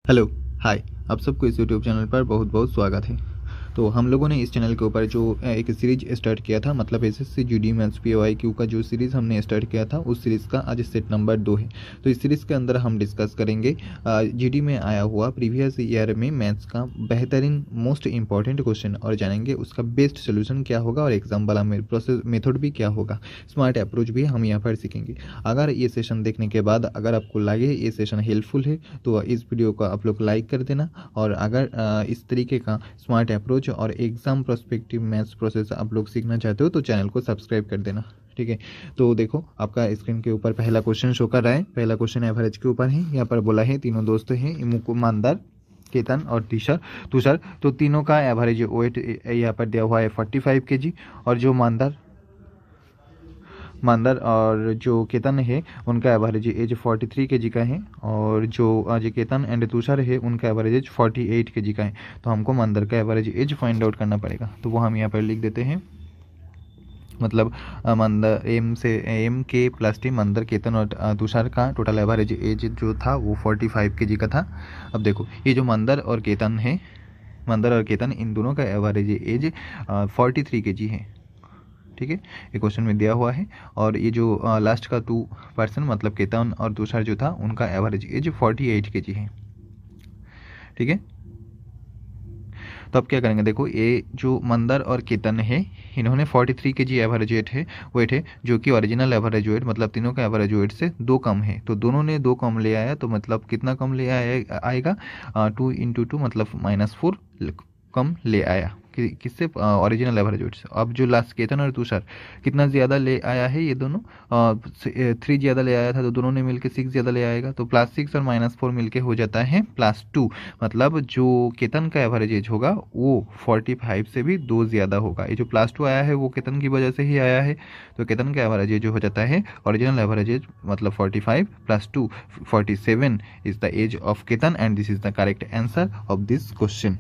Hello, हाय। आप सबको इस यूट्यूब चैनल पर बहुत बहुत स्वागत है। तो हम लोगों ने इस चैनल के ऊपर जो एक सीरीज स्टार्ट किया था, मतलब एसएससी जीडी मैथ्स पीओआईक्यू का जो सीरीज़ हमने स्टार्ट किया था, उस सीरीज़ का आज सेट नंबर 2 है। तो इस सीरीज़ के अंदर हम डिस्कस करेंगे जीडी में आया हुआ प्रीवियस ईयर में मैथ्स का बेहतरीन मोस्ट इंपॉर्टेंट क्वेश्चन और जानेंगे उसका बेस्ट सोल्यूशन क्या होगा और एग्जाम वाला प्रोसेस मेथड भी क्या होगा, स्मार्ट अप्रोच भी हम यहाँ पर सीखेंगे। अगर ये सेशन देखने के बाद अगर आपको लगे ये सेशन हेल्पफुल है तो इस वीडियो को आप लोग लाइक कर देना। और अगर इस तरीके का स्मार्ट अप्रोच और एग्जाम प्रोस्पेक्टिव मैथ्स प्रोसेस आप लोग सीखना चाहते हो तो चैनल को सब्सक्राइब कर देना, ठीक है। तो देखो, आपका स्क्रीन के ऊपर पहला क्वेश्चन शो कर रहा है। पहला क्वेश्चन एवरेज के ऊपर है। यहाँ पर बोला है तीनों दोस्त हैं, ईमानदार, केतन और तुषार। तो तीनों का एवरेज वेट यहाँ पर दिया हुआ है 45 kg। और जो मानदर और जो केतन है उनका एवरेज एज 43 kg का है। और जो केतन एंड तुषार है उनका एवरेज एज 48 kg का है। तो हमको मानदर का एवरेज एज फाइंड आउट करना पड़ेगा। तो वो हम यहाँ पर लिख देते हैं, मतलब मंदर एम के प्लस टी मंदर, केतन और तुषार का टोटल एवरेज एज जो था वो 45 kg का था। अब देखो, ये जो मंदर और केतन इन दोनों का एवरेज एज 43 kg है, ठीक है। ये क्वेश्चन में दिया हुआ है। और ये जो लास्ट का 2% मतलब केतन और तुषार जो था उनका एवरेज एज 48 kg है, ठीक है। तो अब क्या करेंगे, देखो ये जो मंदर और केतन है इन्होंने 43 kg एवरेज वेट है, जो कि ओरिजिनल एवरेज वेट मतलब तीनों का एवरेज वेट से 2 कम है। तो दोनों ने 2 कम ले आया, तो मतलब कितना कम ले आएगा 2 × 2 मतलब -4 कम ले आया किससे, ओरिजिनल एवरेज वेट से। अब जो लास्ट केतन और तुषार कितना ज़्यादा ले आया है, ये दोनों 3 ज़्यादा ले आया था, तो दोनों ने मिलकर 6 ज़्यादा ले आएगा। तो +6 और -4 मिलके हो जाता है +2। मतलब जो केतन का एवरेज एज होगा वो 45 से भी 2 ज़्यादा होगा। ये जो +2 आया है वो केतन की वजह से ही आया है। तो केतन का एवरेज एज जो हो जाता है ओरिजिनल एवरेज एज मतलब 45 + 2 47 is the age of Ketan and this is the correct answer of this question.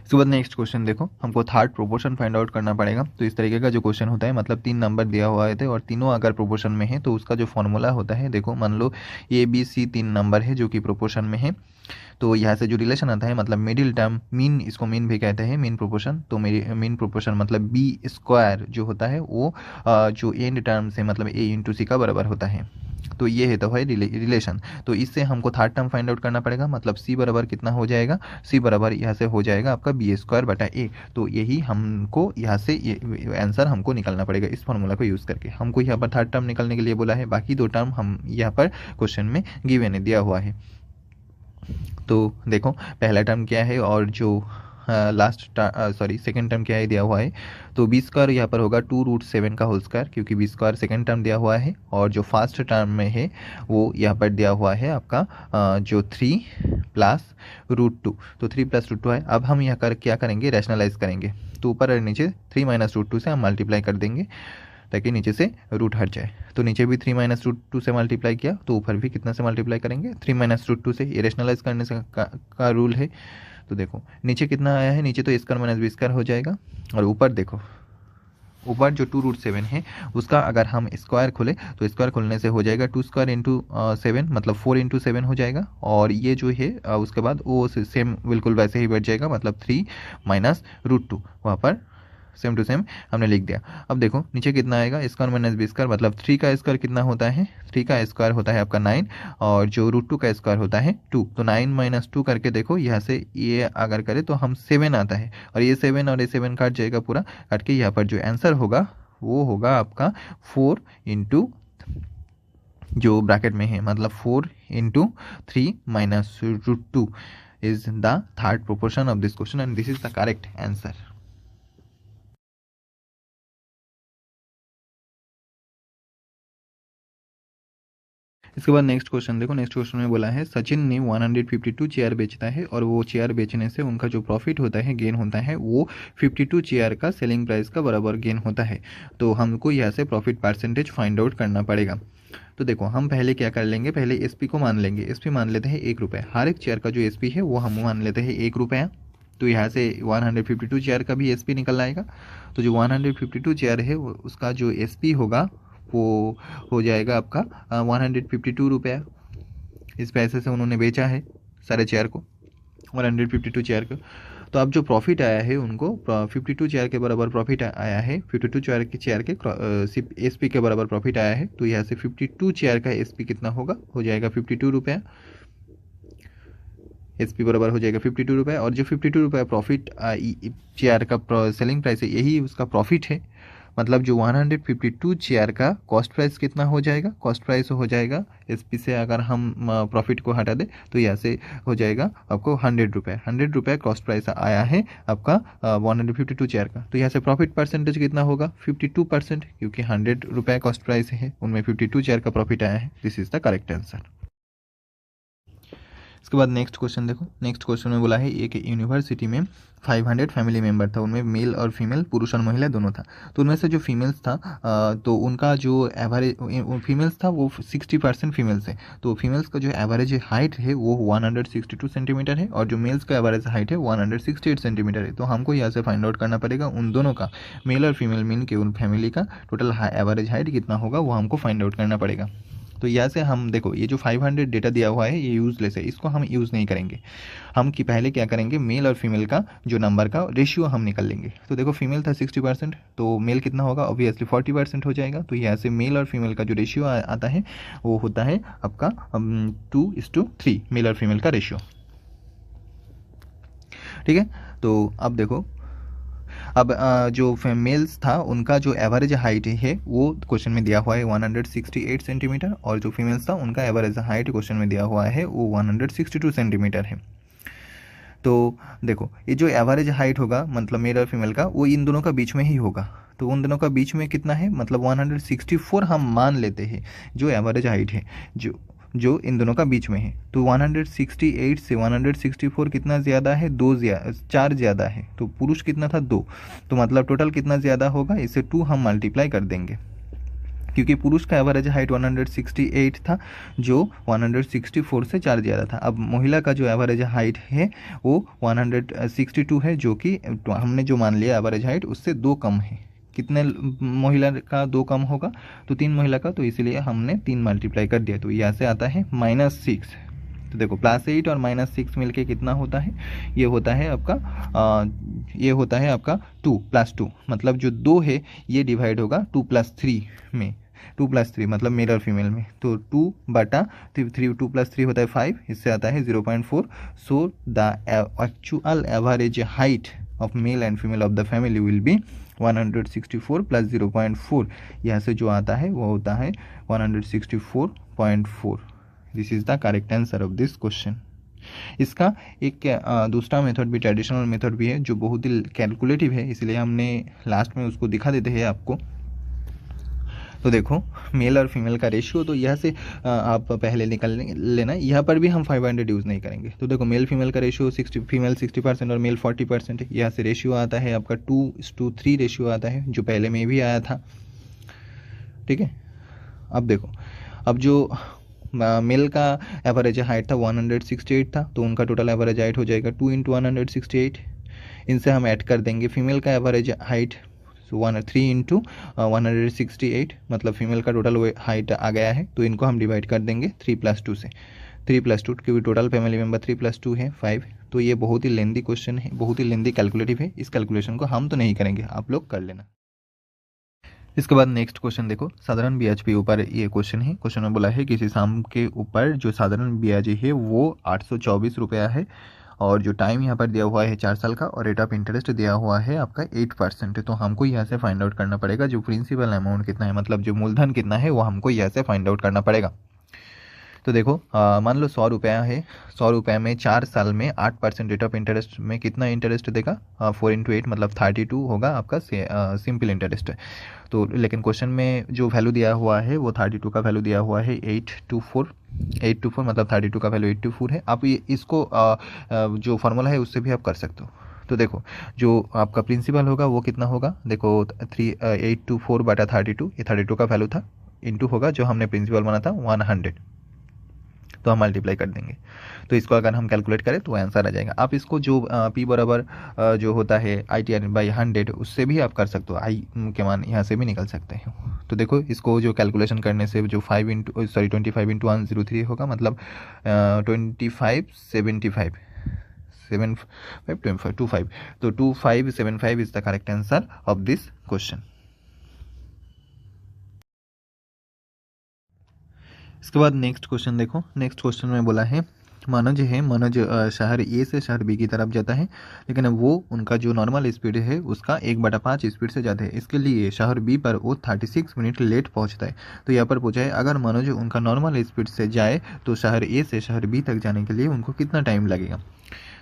इसके बाद नेक्स्ट क्वेश्चन देखो, हमको थर्ड प्रोपोर्शन फाइंड आउट करना पड़ेगा। तो इस तरीके का जो क्वेश्चन होता है, मतलब 3 नंबर दिया हुआ है और तीनों अगर प्रोपोर्शन में है तो उसका जो फॉर्मूला होता है, देखो मान लो ए बी सी 3 नंबर है जो कि प्रोपोर्शन में है। तो यहाँ से जो रिलेशन आता है मतलब मिडिल टर्म, मीन, इसको मीन भी कहते हैं, मीन प्रोपोर्शन। तो मेरी मीन प्रोपोर्शन मतलब बी स्क्वायर जो होता है वो जो एंड टर्म से मतलब ए × सी का बराबर होता है। तो ये है तो है रिलेशन। तो इससे हमको थर्ड टर्म फाइंड आउट करना पड़ेगा, मतलब सी बराबर कितना हो जाएगा, सी बराबर यहाँ से हो जाएगा आपका b² a। तो यही हमको यहाँ से ये आंसर हमको निकालना पड़ेगा इस फॉर्मूला को यूज़ करके। हमको यहाँ पर थर्ड टर्म निकालने के लिए बोला है, बाकी 2 टर्म हम यहाँ पर क्वेश्चन में गिवन दिया हुआ है। तो देखो, पहला टर्म क्या है और जो सेकंड टर्म क्या है दिया हुआ है। तो b² यहाँ पर होगा 2√7 का होल स्क्वायर, क्योंकि b² सेकंड टर्म दिया हुआ है। और जो फर्स्ट टर्म में है वो यहाँ पर दिया हुआ है आपका जो 3 + √2। तो 3 + √2 है। अब हम यहाँ कर क्या करेंगे, रैशनलाइज करेंगे। तो ऊपर और नीचे 3 - √2 से हम मल्टीप्लाई कर देंगे ताकि नीचे से रूट हट जाए। तो नीचे भी 3 - √2 से मल्टीप्लाई किया, तो ऊपर भी कितना से मल्टीप्लाई करेंगे, 3 - √2 से। ये रैशनलाइज करने से का रूल है। तो देखो नीचे कितना आया है, नीचे तो a² - b² हो जाएगा। और ऊपर देखो, ऊपर जो 2√7 है उसका अगर हम स्क्वायर खोले तो स्क्वायर खोलने से हो जाएगा 2² × 7 मतलब 4 × 7 हो जाएगा। और ये जो है उसके बाद वो सेम बिल्कुल वैसे ही बैठ जाएगा, मतलब 3 - √2 वहाँ पर सेम टू सेम हमने लिख दिया। अब देखो नीचे कितना आएगा, a² - b² मतलब 3 का स्क्वायर कितना होता है, 3 का स्क्वायर होता है आपका 9 और जो √2 का स्क्वायर होता है 2। तो 9 - 2 करके देखो यहाँ से ये अगर करें तो हम 7 आता है। और ये 7 और ये 7 काट जाएगा, पूरा काट के यहाँ पर जो आंसर होगा वो होगा आपका 4 × जो ब्रैकेट में है मतलब 4 × 3 - √2 is the third proportion of this question and this is the correct answer. इसके बाद नेक्स्ट क्वेश्चन देखो, नेक्स्ट क्वेश्चन में बोला है सचिन ने 152 चेयर बेचता है और वो चेयर बेचने से उनका जो प्रॉफिट होता है, गेन होता है, वो 52 चेयर का सेलिंग प्राइस का बराबर गेन होता है। तो हमको यहाँ से प्रॉफिट परसेंटेज फाइंड आउट करना पड़ेगा। तो देखो हम पहले क्या कर लेंगे, पहले एसपी को मान लेंगे। एसपी मान लेते हैं 1 रुपये, हर एक चेयर का जो एसपी है वो हम मान लेते हैं 1 रुपया। तो यहाँ से 152 चेयर का भी एसपी निकल आएगा। तो जो 152 चेयर है उसका जो एसपी होगा वो हो जाएगा आपका 152 रुपया। इस पैसे से उन्होंने बेचा है सारे चेयर को, 152 चेयर को। तो अब जो प्रॉफिट आया है उनको 52 चेयर के बराबर प्रॉफिट आया है, 52 चेयर के एसपी के बराबर प्रॉफिट आया है। तो यहाँ से 52 चेयर का एसपी कितना होगा, हो जाएगा 52 रुपये। एसपी बराबर हो जाएगा 52 रुपये, और जो 52 रुपये प्रॉफिट चेयर का सेलिंग प्राइस है, यही उसका प्रॉफिट है। मतलब जो 152 चेयर का कॉस्ट प्राइस कितना हो जाएगा, कॉस्ट प्राइस हो जाएगा एसपी से अगर हम प्रॉफिट को हटा दें तो यहाँ से हो जाएगा आपको 100 रुपये। 100 रुपये कॉस्ट प्राइस आया है आपका 152 चेयर का। तो यहाँ से प्रॉफिट परसेंटेज कितना होगा, 52%, क्योंकि 100 रुपये कॉस्ट प्राइस है, उनमें 52 चेयर का प्रॉफिट आया है। This is the correct answer. इसके बाद नेक्स्ट क्वेश्चन देखो। नेक्स्ट क्वेश्चन में बोला है एक यूनिवर्सिटी में 500 फैमिली मेंबर था, उनमें मेल और फीमेल, पुरुष और महिला दोनों था। तो उनमें से जो फीमेल्स था तो उनका जो एवरेज फीमेल्स था वो 60% फीमेल्स है। तो फीमेल्स का जो एवरेज हाइट है वो 162 सेंटीमीटर है, और जो मेल्स का एवरेज हाइट है 168 सेंटीमीटर है। तो हमको यहाँ से फाइंड आउट करना पड़ेगा उन दोनों का, मेल और फीमेल मीन के उन फैमिली का टोटल एवरेज हाइट कितना होगा, वो हमको फाइंड आउट करना पड़ेगा। तो यहाँ से हम देखो ये जो 500 डेटा दिया हुआ है ये यूजलेस है, इसको हम यूज़ नहीं करेंगे। हम कि पहले क्या करेंगे, मेल और फीमेल का जो नंबर का रेशियो हम निकल लेंगे। तो देखो फीमेल था 60%, तो मेल कितना होगा, ऑब्वियसली 40% हो जाएगा। तो यहाँ से मेल और फीमेल का जो रेशियो आता है वो होता है आपका 2:3 मेल और फीमेल का रेशियो। ठीक है। तो अब देखो, अब जो मेल्स था उनका जो एवरेज हाइट है वो क्वेश्चन में दिया हुआ है 168 सेंटीमीटर, और जो फीमेल्स था उनका एवरेज हाइट क्वेश्चन में दिया हुआ है वो 162 सेंटीमीटर है। तो देखो ये जो एवरेज हाइट होगा मतलब मेल और फीमेल का, वो इन दोनों का बीच में ही होगा। तो उन दोनों का बीच में कितना है, मतलब 164 हम मान लेते हैं जो एवरेज हाइट है जो इन दोनों का बीच में है। तो 168 से 164 कितना ज़्यादा है, 4 ज़्यादा है। तो पुरुष कितना था, 2। तो मतलब टोटल कितना ज़्यादा होगा, इससे 2 हम मल्टीप्लाई कर देंगे, क्योंकि पुरुष का एवरेज हाइट 168 था जो 164 से 4 ज़्यादा था। अब महिला का जो एवरेज हाइट है वो 162 है, जो कि हमने जो मान लिया एवरेज हाइट उससे 2 कम है। कितने महिला का 2 कम होगा, तो 3 महिला का, तो इसलिए हमने 3 मल्टीप्लाई कर दिया। तो यहाँ से आता है -6। तो देखो +8 और -6 मिलके कितना होता है, ये होता है आपका 2 + 2, मतलब जो 2 है ये डिवाइड होगा 2 + 3 में, 2 + 3 मतलब मेल और फीमेल में। तो 2/3, 2 + 3 होता है 5, इससे आता है 0.4। So the actual average height of male and female of the family will be 164 + 0.4। यहाँ से जो आता है वो होता है 164.4। This is the correct answer of this question. इसका एक दूसरा मेथड भी, ट्रेडिशनल मेथड भी है जो बहुत ही कैलकुलेटिव है, इसलिए हमने लास्ट में उसको दिखा देते हैं आपको। तो देखो मेल और फीमेल का रेशियो, तो यहाँ से आप पहले निकल लेना, यहाँ पर भी हम 500 यूज़ नहीं करेंगे। तो देखो मेल फीमेल का रेशियो 60, फीमेल 60% और मेल 40% है। यहाँ से रेशियो आता है आपका 2:3 रेशियो आता है, जो पहले में भी आया था। ठीक है। अब देखो, अब जो मेल का एवरेज हाइट था 168 था, तो उनका टोटल एवरेज हाइट हो जाएगा 2 × 168। इनसे हम ऐड कर देंगे फीमेल का एवरेज हाइट, 3 × 168, मतलब फीमेल का टोटल हाइट आ गया है। तो इनको हम डिवाइड कर देंगे 3 + 2 से, 3 + 2, क्योंकि टोटल फैमिली मेंबर 3 + 2 है 5। तो ये बहुत ही लेंदी क्वेश्चन है, बहुत ही लेंदी कैलकुलेटिव है। इस कैलकुलेशन को हम तो नहीं करेंगे, आप लोग कर लेना। इसके बाद नेक्स्ट क्वेश्चन देखो, साधारण ब्याज पे ऊपर ये क्वेश्चन है। क्वेश्चन में बोला है किसी साम के ऊपर जो साधारण ब्याज है वो 824 रुपया है, और जो टाइम यहाँ पर दिया हुआ है 4 साल का, और रेट ऑफ इंटरेस्ट दिया हुआ है आपका 8% है। तो हमको यहाँ से फाइंड आउट करना पड़ेगा जो प्रिंसिपल अमाउंट कितना है, मतलब जो मूलधन कितना है वो हमको यहाँ से फाइंड आउट करना पड़ेगा। तो देखो मान लो 100 रुपया है, 100 रुपये में 4 साल में 8% रेट ऑफ इंटरेस्ट में कितना इंटरेस्ट देगा, 4 × 8 मतलब 32 होगा आपका सिंपल इंटरेस्ट। तो लेकिन क्वेश्चन में जो वैल्यू दिया हुआ है वो 32 का वैल्यू दिया हुआ है 824 मतलब 32 का वैल्यू 824 है। आप ये इसको जो फार्मूला है उससे भी आप कर सकते हो। तो देखो जो आपका प्रिंसिपल होगा वो कितना होगा, देखो 824/32, ये 32 का वैल्यू था, इंटू होगा जो हमने प्रिंसिपल बना था 100, तो हम मल्टीप्लाई कर देंगे। तो इसको अगर हम कैलकुलेट करें तो आंसर आ जाएगा। आप इसको जो पी बराबर जो होता है ITR/100 उससे भी आप कर सकते हो, आई के मान यहाँ से भी निकल सकते हैं। तो देखो इसको जो कैलकुलेशन करने से जो 25 × 103 होगा, मतलब 2575 25 तो 2575 is the correct answer of this question. इसके बाद नेक्स्ट क्वेश्चन देखो। नेक्स्ट क्वेश्चन में बोला है मनोज है, मनोज शहर ए से शहर बी की तरफ जाता है, लेकिन वो उनका जो नॉर्मल स्पीड है उसका 1/5 स्पीड से ज़्यादा है। इसके लिए शहर बी पर वो 36 मिनट लेट पहुंचता है। तो यहाँ पर पूछा है अगर मनोज उनका नॉर्मल स्पीड से जाए तो शहर ए से शहर बी तक जाने के लिए उनको कितना टाइम लगेगा।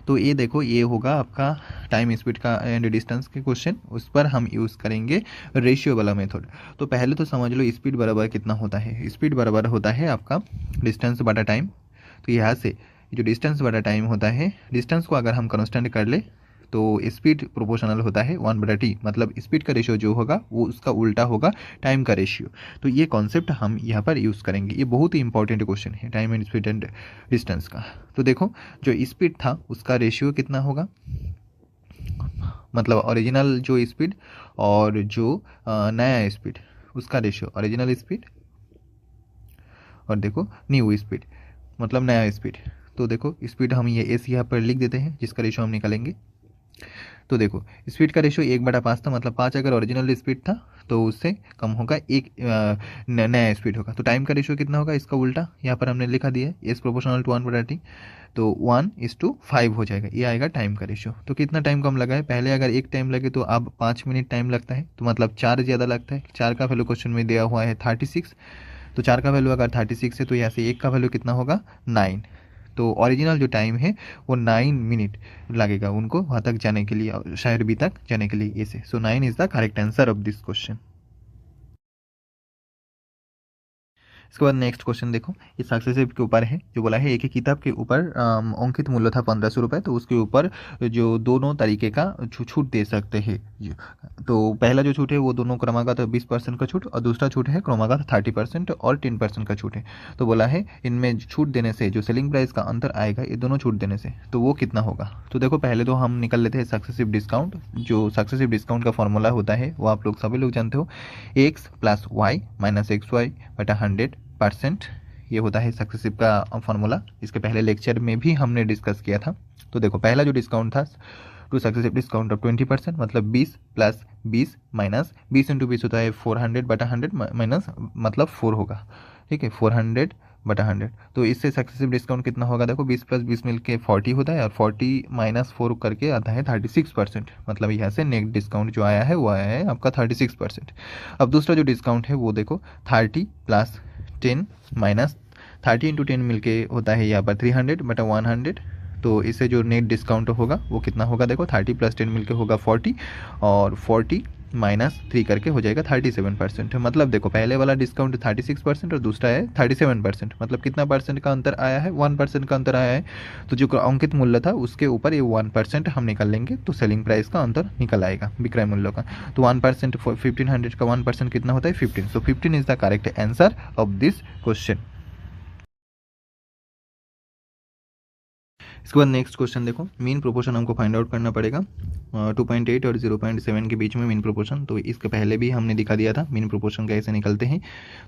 तो ये देखो ये होगा आपका टाइम स्पीड का एंड डिस्टेंस के क्वेश्चन, उस पर हम यूज़ करेंगे रेशियो वाला मेथड। तो पहले तो समझ लो स्पीड बराबर कितना होता है। स्पीड बराबर होता है आपका डिस्टेंस बटा टाइम। तो यहाँ से जो डिस्टेंस बटा टाइम होता है, डिस्टेंस को अगर हम कांस्टेंट कर ले तो स्पीड प्रोपोर्शनल होता है 1/t, मतलब स्पीड का रेशियो जो होगा वो उसका उल्टा होगा टाइम का रेशियो। तो ये कॉन्सेप्ट हम यहाँ पर यूज़ करेंगे। ये बहुत ही इंपॉर्टेंट क्वेश्चन है time and speed and distance का। तो देखो जो स्पीड था उसका रेशियो कितना होगा, मतलब ओरिजिनल जो स्पीड और जो नया स्पीड उसका रेशियो, ओरिजिनल स्पीड और देखो न्यू स्पीड मतलब नया स्पीड। तो देखो स्पीड हम ये एस यहाँ पर लिख देते हैं जिसका रेशियो हम निकालेंगे। तो देखो स्पीड का रेशियो 1/5 था, मतलब 5 अगर ओरिजिनल स्पीड था तो उससे कम होगा एक नया स्पीड होगा। तो टाइम का रेशियो कितना होगा, इसका उल्टा यहाँ पर हमने लिखा दिया है एस प्रोपोर्शनल टू 1/t, तो 1:5 हो जाएगा, ये आएगा टाइम का रेशियो। तो कितना टाइम कम लगा है, पहले अगर एक टाइम लगे तो अब 5 मिनट टाइम लगता है, तो मतलब 4 ज़्यादा लगता है। 4 का वैल्यू क्वेश्चन में दिया हुआ है 36, तो 4 का वैल्यू अगर 36 है तो यहाँ से 1 का वैल्यू कितना होगा 9। तो ओरिजिनल जो टाइम है वो 9 मिनट लगेगा उनको वहाँ तक जाने के लिए, शहर बी तक जाने के लिए ऐसे। सो 9 is the correct answer of this question. इसके बाद नेक्स्ट क्वेश्चन देखो, ये सक्सेसिव के ऊपर है। जो बोला है एक ही किताब के ऊपर अंकित मूल्य था 1500 रुपये, तो उसके ऊपर जो दोनों तरीके का छूट दे सकते हैं। तो पहला जो छूट है वो दोनों क्रमागत 20% का छूट, और दूसरा छूट है क्रमागत 30% और 10% का छूट है। तो बोला है इनमें छूट देने से जो सेलिंग प्राइस का अंतर आएगा ये दोनों छूट देने से, तो वो कितना होगा। तो देखो पहले तो हम निकल लेते हैं सक्सेसिव डिस्काउंट। जो सक्सेसिव डिस्काउंट का फॉर्मूला होता है वो आप लोग सभी लोग जानते हो, x + y - xy बटा 100%। ये होता है सक्सेसिव का फॉर्मूला, इसके पहले लेक्चर में भी हमने डिस्कस किया था। तो देखो पहला जो डिस्काउंट था टू सक्सेसिव डिस्काउंट ऑफ 20%, मतलब 20 + 20 माइनस 20 × 20 होता है 400 बटा 100 माइनस मतलब 4 होगा, ठीक है 400 बटा 100। तो इससे सक्सेसिव डिस्काउंट कितना होगा, देखो 20 + 20 मिलके 40 होता है, और 40 - 4 करके आता है 36%, मतलब यहाँ से नेट डिस्काउंट जो आया है वो आया है आपका 36%। अब दूसरा जो डिस्काउंट है वो देखो 30 + 10 माइनस 30 × 10 मिलके होता है यहाँ पर 300 बटा 100। तो इससे जो नेट डिस्काउंट होगा वो कितना होगा, देखो 30 + 10 मिलके होगा 40, और 40 - 3 करके हो जाएगा 37%। मतलब देखो पहले वाला डिस्काउंट 36% और दूसरा है 37%, मतलब कितना परसेंट का अंतर आया है, 1% का अंतर आया है। तो जो अंकित मूल्य था उसके ऊपर ये 1% हम निकाल लेंगे, तो सेलिंग प्राइस का अंतर निकल आएगा विक्रय मूल्य का। तो 1% 1500 का 1% कितना होता है 15। सो 15 is the correct answer of this question. इसके बाद नेक्स्ट क्वेश्चन देखो, मीन प्रोपोर्शन हमको फाइंड आउट करना पड़ेगा 2.8 और 0.7 के बीच में मीन प्रोपोर्शन। तो इसके पहले भी हमने दिखा दिया था मीन प्रोपोर्शन कैसे निकलते हैं।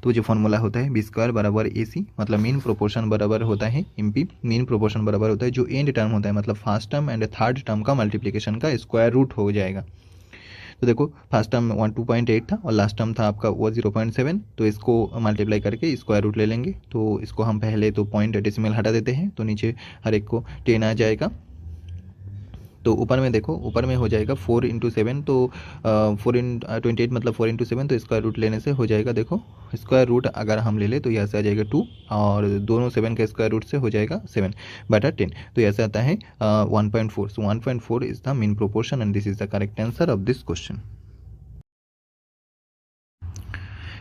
तो जो फॉर्मूला होता है B² बराबर AC, मतलब मीन प्रोपोर्शन बराबर होता है MP। मीन प्रोपोर्शन बराबर होता है जो एंड टर्म होता है, मतलब first term and third term का मल्टीप्लिकेशन का स्क्वायर रूट हो जाएगा। तो देखो फर्स्ट टर्म 2.8 था और लास्ट टर्म था आपका वो 0.7, तो इसको मल्टीप्लाई करके स्क्वायर रूट ले लेंगे। तो इसको हम पहले तो पॉइंट डेसिमल हटा देते हैं, तो नीचे हर एक को 10 आ जाएगा। तो ऊपर में देखो ऊपर में हो जाएगा 4 × 7, तो 4 × 28 मतलब 4 × 7, तो स्क्वायर रूट लेने से हो जाएगा। देखो स्क्वायर रूट अगर हम ले ले तो यहाँ से आ जाएगा 2, और दोनों 7 का स्क्वायर रूट से हो जाएगा 7 बटा 10, तो ऐसे आता है 1.4। सो 1.4 is the mean proportion and this is the correct answer of this question.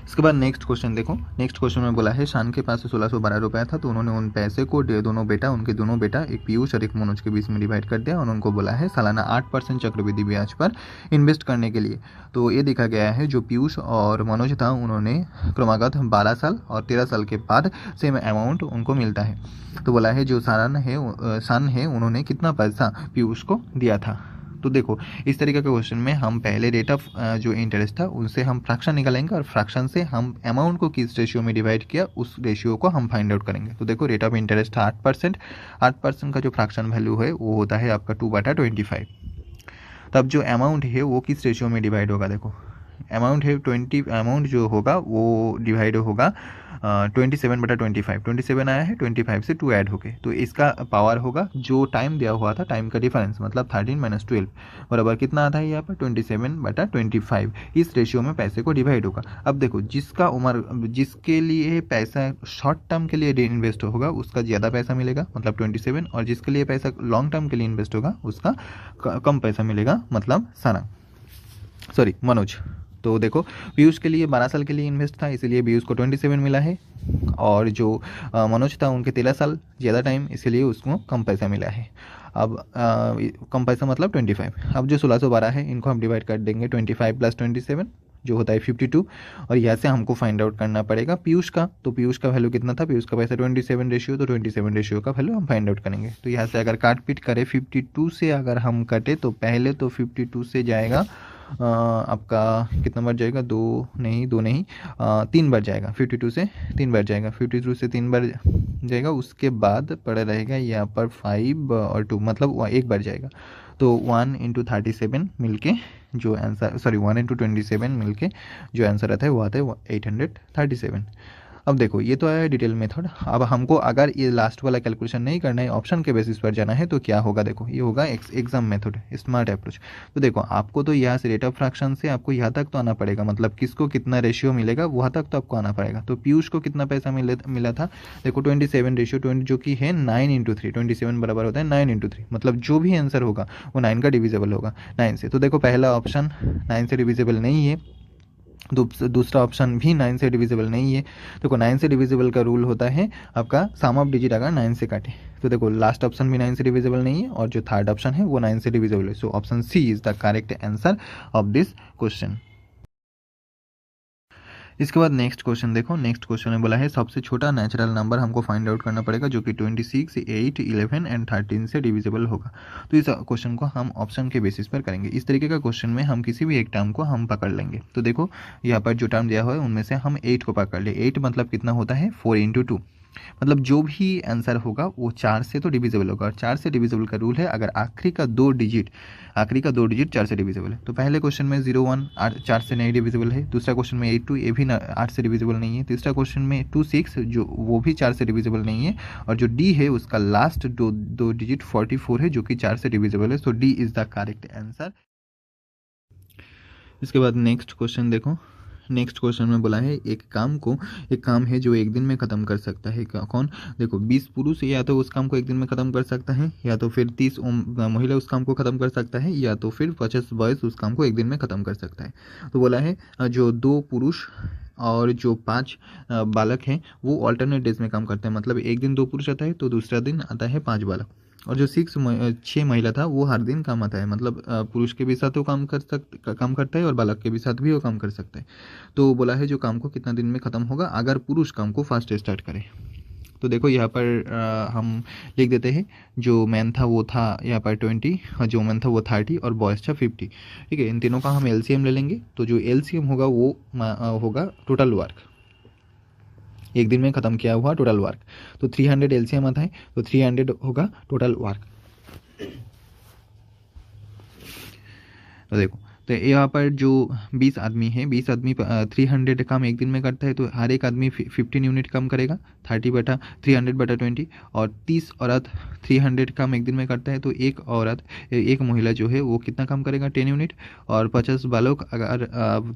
इसके बाद नेक्स्ट क्वेश्चन देखो। नेक्स्ट क्वेश्चन में बोला है शान के पास 1612 रुपया था, तो उन्होंने उन पैसे को उनके दोनों बेटा एक पीयूष और एक मनोज के बीच में डिवाइड कर दिया और उनको बोला है सालाना 8% चक्रवृद्धि ब्याज पर इन्वेस्ट करने के लिए। तो ये देखा गया है जो पीयूष और मनोज था उन्होंने क्रमागत 12 साल और 13 साल के बाद सेम अमाउंट उनको मिलता है। तो बोला है जो शान है उन्होंने कितना पैसा पीयूष को दिया था। तो देखो इस तरीके के क्वेश्चन में हम पहले रेट ऑफ जो इंटरेस्ट था उनसे हम फ्रैक्शन निकालेंगे और फ्रैक्शन से हम अमाउंट को किस रेशियो में डिवाइड किया उस रेशियो को हम फाइंड आउट करेंगे। तो देखो रेट ऑफ इंटरेस्ट था 8% का जो फ्रैक्शन वैल्यू है वो होता है आपका 2/25। तब जो अमाउंट है वो किस रेशियो में डिवाइड होगा, देखो अमाउंट है 20, अमाउंट जो होगा वो डिवाइड होगा 27/25। 27 आया है, 25 से 2 ऐड होके, तो इसका पावर होगा जो टाइम दिया हुआ था, टाइम का डिफरेंस मतलब 13 - 12 बराबर कितना आता है यहाँ पर 27/25। इस रेशियो में पैसे को डिवाइड होगा। अब देखो जिसके लिए पैसा शॉर्ट टर्म के लिए इन्वेस्ट होगा उसका ज़्यादा पैसा मिलेगा मतलब 27, और जिसके लिए पैसा लॉन्ग टर्म के लिए इन्वेस्ट होगा उसका कम पैसा मिलेगा मतलब मनोज। तो देखो पीयूष के लिए 12 साल के लिए इन्वेस्ट था इसलिए पीयूष को 27 मिला है, और जो मनोज था उनके 13 साल ज़्यादा टाइम इसलिए उसको कम पैसा मिला है। अब कम पैसा मतलब 25। अब जो 1612 है इनको हम डिवाइड कर देंगे 25 + 27 जो होता है 52, और यहाँ से हमको फाइंड आउट करना पड़ेगा पीयूष का। तो पीयूष का वैल्यू कितना था, पीयूष का पैसा 27 रेशियो, तो 27 रेशियो का वैल्यू हम फाइंड आउट करेंगे। तो यहाँ से अगर काट पीट करें 52 से अगर हम कटे तो पहले तो 52 से जाएगा आपका कितना बार जाएगा, 3 बार जाएगा। 52 से 3 बार जाएगा, 52 से 3 बार जाएगा। उसके बाद पड़ा रहेगा यहाँ पर 5 और 2 मतलब 1 बार जाएगा। तो 1 × 37 मिलके जो आंसर 1 × 27 मिलके जो आंसर आता है वो आता है 837। अब देखो ये तो आया डिटेल मेथड। अब हमको अगर ये लास्ट वाला कैलकुलेशन नहीं करना है, ऑप्शन के बेसिस पर जाना है, तो क्या होगा, देखो ये होगा एग्जाम मेथड, स्मार्ट अप्रोच। तो देखो आपको तो यहाँ से रेट ऑफ फ्रैक्शन से आपको यहाँ तक तो आना पड़ेगा, मतलब किसको कितना रेशियो मिलेगा वहाँ तक तो आपको आना पड़ेगा। तो पीयूष को कितना पैसा मिला था, देखो 27 रेशियो 20 जो कि है 9 × 3, 27 बराबर होता है 9 × 3, मतलब जो भी आंसर होगा वो 9 का डिविजिबल होगा 9 से। तो देखो पहला ऑप्शन 9 से डिविजिबल नहीं है, दूसरा ऑप्शन भी 9 से डिविजिबल नहीं है। देखो 9 से डिविजिबल का रूल होता है आपका सम ऑफ डिजिट अगर 9 से काटे। तो देखो लास्ट ऑप्शन भी 9 से डिविजिबल नहीं है और जो थर्ड ऑप्शन है वो 9 से डिविजिबल है। So option C is the correct answer of this question. इसके बाद नेक्स्ट क्वेश्चन देखो। नेक्स्ट क्वेश्चन में बोला है सबसे छोटा नेचुरल नंबर हमको फाइंड आउट करना पड़ेगा जो कि 26, 8, 11 एंड 13 से डिविजिबल होगा। तो इस क्वेश्चन को हम ऑप्शन के बेसिस पर करेंगे। इस तरीके का क्वेश्चन में हम किसी भी एक टर्म को हम पकड़ लेंगे। तो देखो यहाँ पर जो टर्म दिया हुआ है उनमें से हम 8 को पकड़ ले। 8 मतलब कितना होता है 4 × 2, मतलब जो भी आंसर होगा वो 4 से तो डिविजिबल होगा, और 4 से डिविजिबल का रूल है अगर आखिरी का दो डिजिट 4 से डिविजिबल है। तो पहले क्वेश्चन में 0, 1 4 से नहीं डिविजिबल है। दूसरा क्वेश्चन में 8, 2 ये भी 8 से डिविजिबल नहीं है। तीसरा क्वेश्चन में 2, 6 जो वो भी 4 से डिविजिबल नहीं है, और जो डी है उसका लास्ट दो डिजिट 44 है जो कि 4 से डिविजिबल है। So D is the correct answer. इसके बाद नेक्स्ट क्वेश्चन देखो। नेक्स्ट क्वेश्चन में बोला है एक काम है जो एक दिन में ख़त्म कर सकता है कौन, देखो 20 पुरुष या तो उस काम को एक दिन में ख़त्म कर सकता है, या तो फिर 30 महिला उस काम को ख़त्म कर सकता है, या तो फिर 50 बॉयज़ उस काम को एक दिन में ख़त्म कर सकता है। तो बोला है जो 2 पुरुष और जो 5 बालक हैं वो ऑल्टरनेट डेज में काम करते हैं, मतलब एक दिन 2 पुरुष आता है तो दूसरा दिन आता है 5 बालक, और जो 6 महिला था वो हर दिन काम आता है, मतलब पुरुष के भी साथ वो काम करता है और बालक के भी साथ भी वो काम कर सकता है। तो बोला है जो काम को कितना दिन में ख़त्म होगा अगर पुरुष काम को फास्ट स्टार्ट करे। तो देखो यहाँ पर हम लिख देते हैं जो मैन था वो था यहाँ पर 20, और जो वुमेन था वो 30 और बॉयज़ था 50। ठीक है, इन तीनों का हम एलसीएम ले लेंगे। तो जो एलसीएम होगा वो होगा टोटल वर्क, एक दिन में ख़त्म किया हुआ टोटल वर्क। तो 300 एलसीएम आता है तो 300 होगा टोटल वर्क। तो देखो तो यहाँ पर जो 20 आदमी है 20 आदमी 300 काम एक दिन में करता है, तो हर एक आदमी 15 यूनिट काम करेगा 300/20, और 30 औरत 300 काम एक दिन में करता है, तो एक महिला जो है वो कितना काम करेगा 10 यूनिट, और 50 बालक अगर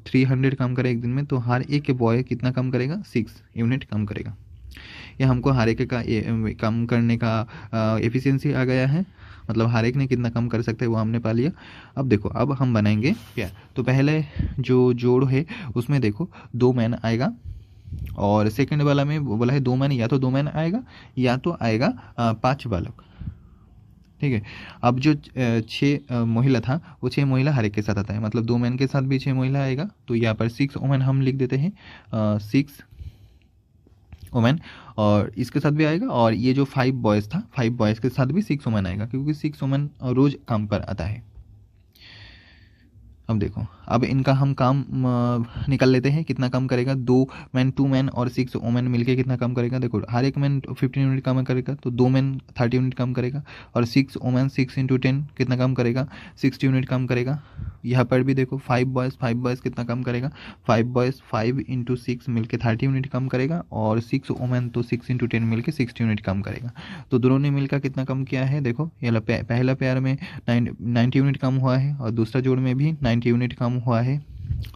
300 काम करे एक दिन में तो हर एक बॉय कितना काम करेगा 6 यूनिट काम करेगा। ये हमको हर एक का कम करने का एफिशिएंसी आ गया है, मतलब हर एक ने कितना कम कर सकते हैं वो हमने पा लिया। अब देखो, अब हम बनाएंगे क्या, तो पहले जो जोड़ है उसमें देखो 2 मैन आएगा, और सेकंड वाला में बोला है 2 मैन, या तो 2 मैन आएगा या तो आएगा 5 बालक। ठीक है, अब जो 6 महिला था वो 6 महिला हर एक के साथ आता है, मतलब 2 मैन के साथ भी 6 महिला आएगा, तो यहाँ पर 6 वुमेन हम लिख देते हैं, 6 वुमेन, और इसके साथ भी आएगा, और ये जो 5 बॉयज़ था, 5 बॉयज़ के साथ भी 6 वुमेन आएगा, क्योंकि 6 वुमेन रोज़ काम पर आता है। अब देखो, अब इनका हम काम निकाल लेते हैं, कितना कम करेगा, 2 मैन 2 मैन और 6 वुमेन मिलके कितना कम करेगा। देखो, हर एक मैन 15 यूनिट कम करेगा, तो 2 मैन 30 यूनिट कम करेगा, और 6 वुमेन 6 × 10 कितना कम करेगा, 60 यूनिट कम करेगा। यहाँ पर भी देखो 5 बॉयज़ कितना कम करेगा, 5 बॉयज़ 5 × 6 मिलके 30 यूनिट कम करेगा, और 6 वुमेन तो 6 × 10 मिलके 60 यूनिट कम करेगा। तो दोनों ने मिलकर कितना कम किया है, देखो ये पहला पेयर में 90 यूनिट कम हुआ है, और दूसरा जोड़ में भी 90 यूनिट कम हुआ है।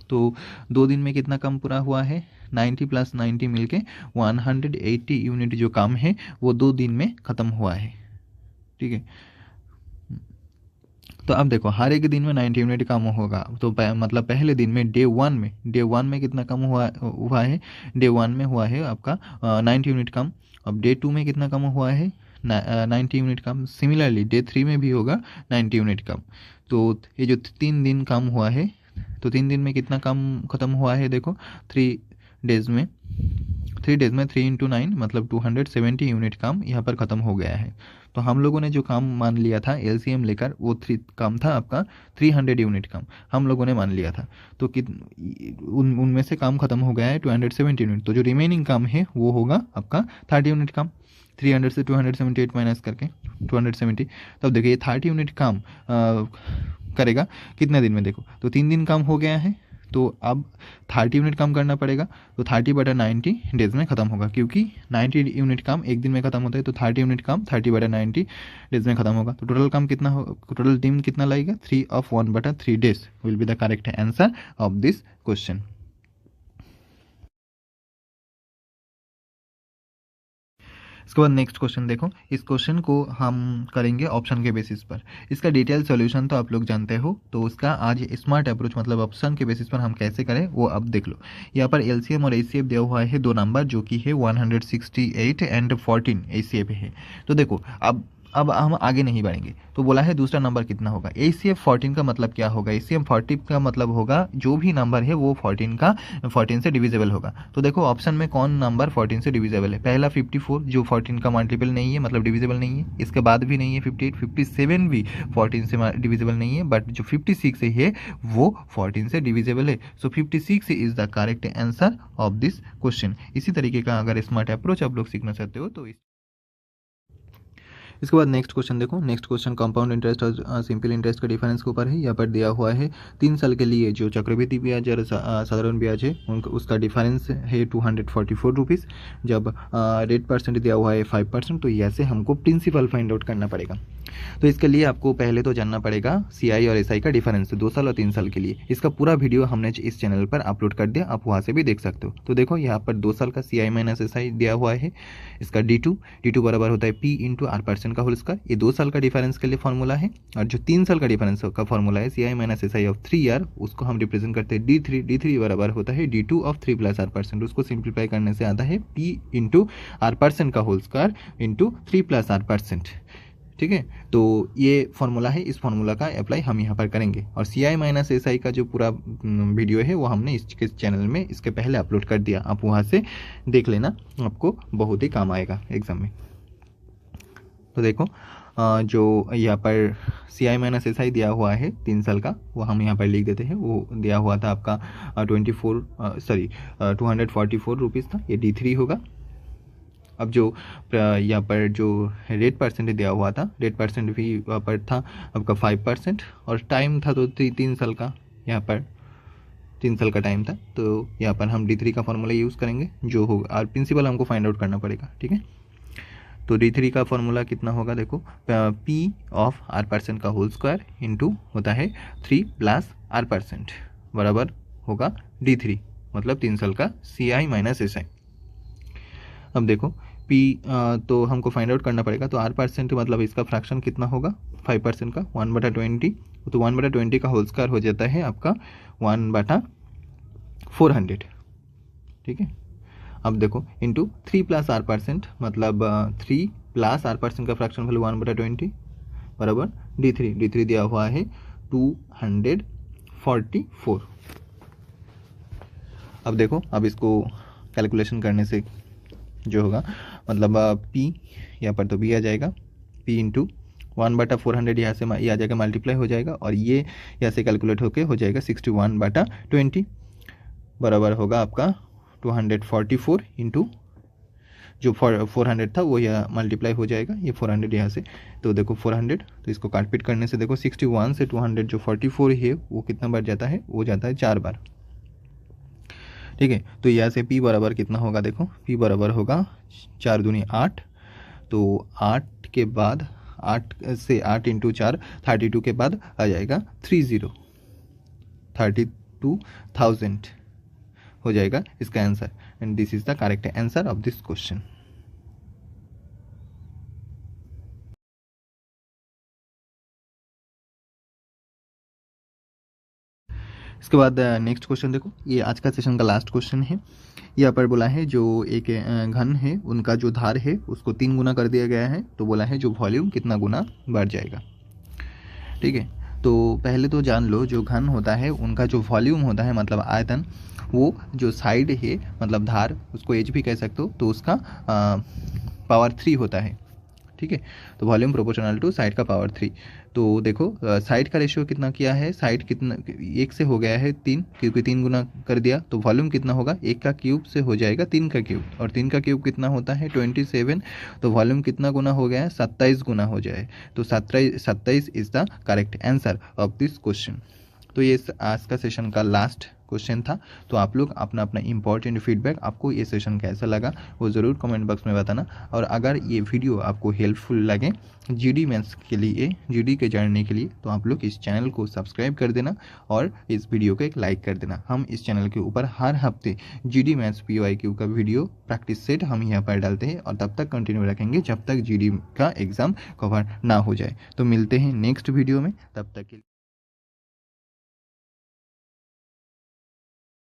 तो 2 दिन में कितना कम पूरा हुआ है, 90 + 90 मिलके 180 यूनिट जो काम है वो 2 दिन में ख़त्म हुआ है। ठीक है, तो अब देखो हर एक दिन में 90 यूनिट कम होगा, तो मतलब पहले दिन में डे वन में कितना कम हुआ है, डे 1 में हुआ है आपका 90 यूनिट कम। अब डे 2 में कितना कम हुआ है, 90 यूनिट कम। सिमिलरली डे 3 में भी होगा 90 यूनिट कम। तो ये जो 3 दिन कम हुआ है, तो 3 दिन में कितना कम ख़त्म हुआ है, देखो 3 डेज़ में 3 × 9 मतलब 270 यूनिट काम यहाँ पर ख़त्म हो गया है। तो हम लोगों ने जो काम मान लिया था एलसीएम लेकर, वो 3 काम था आपका 300 यूनिट काम हम लोगों ने मान लिया था। तो उनमें से काम ख़त्म हो गया है 270 यूनिट। तो जो रिमेनिंग काम है वो होगा आपका 30 यूनिट काम। 300 से 278 माइनस करके 270, तब देखिए 30 यूनिट काम करेगा कितने दिन में, देखो तो 3 दिन काम हो गया है, तो अब 30 यूनिट काम करना पड़ेगा। तो 30/90 डेज में ख़त्म होगा, क्योंकि 90 यूनिट काम एक दिन में ख़त्म होता है, तो 30 यूनिट काम 30/90 डेज में ख़त्म होगा। तो टोटल काम कितना हो, टोटल दिन कितना लगेगा, 3/1/3 days will be the correct answer of this question. इसके बाद नेक्स्ट क्वेश्चन देखो, इस क्वेश्चन को हम करेंगे ऑप्शन के बेसिस पर। इसका डिटेल सॉल्यूशन तो आप लोग जानते हो, तो उसका आज स्मार्ट अप्रोच मतलब ऑप्शन के बेसिस पर हम कैसे करें वो अब देख लो। यहाँ पर एलसीएम और एचसीएफ दिया हुआ है 2 नंबर, जो कि है 168 एंड 14 एचसीएफ है। तो देखो अब हम आगे नहीं बढ़ेंगे, तो बोला है दूसरा नंबर कितना होगा। एचसीएफ 14 का मतलब क्या होगा, एचसीएफ 40 का मतलब होगा जो भी नंबर है वो 14 से डिविजिबल होगा। तो देखो ऑप्शन में कौन नंबर 14 से डिविजिबल है, पहला 54 जो 14 का मल्टीपल नहीं है, मतलब डिविजिबल नहीं है। इसके बाद भी नहीं है 58, 57 भी 14 से डिविजिबल नहीं है, बट जो 56 है वो 14 से डिविजिबल है। सो 56 is the correct answer of this question. इसी तरीके का अगर स्मार्ट अप्रोच आप लोग सीखना चाहते हो तो इसके बाद नेक्स्ट क्वेश्चन देखो। नेक्स्ट क्वेश्चन कंपाउंड इंटरेस्ट और सिंपल इंटरेस्ट का डिफरेंस के ऊपर है। यहाँ पर दिया हुआ है 3 साल के लिए जो चक्रवृद्धि ब्याज और साधारण ब्याज है उसका डिफरेंस है 244 रुपीज़। जब रेट परसेंट दिया हुआ है 5%, तो यहाँ से हमको प्रिंसिपल फाइंड आउट करना पड़ेगा। तो इसके लिए आपको पहले तो जानना पड़ेगा सीआई और एसआई का डिफरेंस 2 साल और 3 साल के लिए। इसका पूरा वीडियो हमने इस चैनल पर अपलोड कर दिया, आप वहाँ से भी देख सकते हो। तो देखो यहाँ पर 2 साल का सीआई माइनस एसआई दिया हुआ है। इसका D2 बराबर होता है P × R% का होल स्क्वायर। ये 2 साल का डिफरेंस के लिए फॉर्मूला है। और जो 3 साल का डिफरेंस का फॉर्मूला है CI minus SI of 3 year, उसको हम रिप्रेजेंट करते हैं D3 बराबर होता है D2 ऑफ 3 + R%। उसको सिंप्लीफाई करने से आता है P × R% का होल स्क्वायर × 3 + R%। ठीक है, तो ये फार्मूला है, इस फार्मूला का अप्लाई हम यहाँ पर करेंगे। और सीआई माइनस एसआई का जो पूरा वीडियो है वो हमने इसके चैनल में इसके पहले अपलोड कर दिया, आप वहाँ से देख लेना, आपको बहुत ही काम आएगा एग्जाम में। तो देखो जो यहाँ पर सीआई माइनस एसआई दिया हुआ है 3 साल का, वो हम यहाँ पर लिख देते हैं। वो दिया हुआ था आपका 244 रुपीज़ था, ये D3 होगा। अब जो यहाँ पर जो रेट परसेंट दिया हुआ था, रेट परसेंट भी वहाँ पर था आपका 5%, और टाइम था तो 3 साल का, यहाँ पर 3 साल का टाइम था। तो यहाँ पर हम D3 का फॉर्मूला यूज़ करेंगे जो होगा, और प्रिंसिपल हमको फाइंड आउट करना पड़ेगा। ठीक है, तो D3 का फॉर्मूला कितना होगा, देखो P ऑफ R% का होल स्क्वायर इंटू होता है 3 + R% बराबर होगा D3, मतलब 3 साल का CI माइनस SI। अब देखो पी तो हमको फाइंड आउट करना पड़ेगा। तो r% मतलब इसका फ्रैक्शन कितना होगा 5% का 1/20, तो 1/20 का होल स्क्वायर हो जाता है आपका 1/400। ठीक है, अब देखो इंटू 3 + r%, मतलब 3 + r% का फ्रैक्शन वैल्यू 1/20 बराबर d3 दिया हुआ है 244। अब देखो, अब इसको कैलकुलेशन करने से जो होगा, मतलब p यहाँ पर तो b आ जाएगा, p इंटू 1/400 यहाँ से ये आ जाएगा, मल्टीप्लाई हो जाएगा, और ये यहाँ से कैलकुलेट होके हो जाएगा 61/20 बराबर होगा आपका 244 इंटू जो 400 था वो यहाँ मल्टीप्लाई हो जाएगा, ये 400 यहाँ से, तो देखो 400, तो इसको काट पीट करने से देखो 61 से 200 जो 44 है वो कितना बार जाता है, वो जाता है 4 बार। ठीक है, तो यहाँ से p बराबर कितना होगा, देखो p बराबर होगा 4 दूनी 8, तो 8 के बाद 8 से 8 इंटू 4 32 के बाद आ जाएगा 32,000 हो जाएगा इसका answer, and this is the correct answer of this question. इसके बाद नेक्स्ट क्वेश्चन देखो, ये आज का सेशन का लास्ट क्वेश्चन है। यहाँ पर बोला है जो एक घन है उनका जो धार है उसको 3 गुना कर दिया गया है, तो बोला है जो वॉल्यूम कितना गुना बढ़ जाएगा। ठीक है, तो पहले तो जान लो जो घन होता है उनका जो वॉल्यूम होता है मतलब आयतन, वो जो साइड है मतलब धार, उसको एच भी कह सकते हो, तो उसका पावर 3 होता है। ठीक है, तो वॉल्यूम प्रोपोर्शनल टू साइड का पावर 3। तो देखो साइड का रेशियो कितना किया है, साइड कितना 1 से हो गया है 3, क्योंकि 3 गुना कर दिया, तो वॉल्यूम कितना होगा 1 का क्यूब से हो जाएगा 3 का क्यूब, और 3 का क्यूब कितना होता है 27, तो वॉल्यूम कितना गुना हो गया है 27 गुना हो जाए, तो 27 is the correct answer of this question. तो ये आज का सेशन का लास्ट क्वेश्चन था। तो आप लोग अपना अपना इंपॉर्टेंट फीडबैक, आपको ये सेशन कैसा लगा वो ज़रूर कमेंट बॉक्स में बताना, और अगर ये वीडियो आपको हेल्पफुल लगे जीडी मेंस के लिए, जीडी के जानने के लिए, तो आप लोग इस चैनल को सब्सक्राइब कर देना और इस वीडियो को एक लाइक कर देना। हम इस चैनल के ऊपर हर हफ्ते जीडी मैथ्स PYQ का वीडियो प्रैक्टिस सेट हम यहाँ पर डालते हैं, और तब तक कंटिन्यू रखेंगे जब तक जीडी का एग्ज़ाम कवर ना हो जाए। तो मिलते हैं नेक्स्ट वीडियो में, तब तक के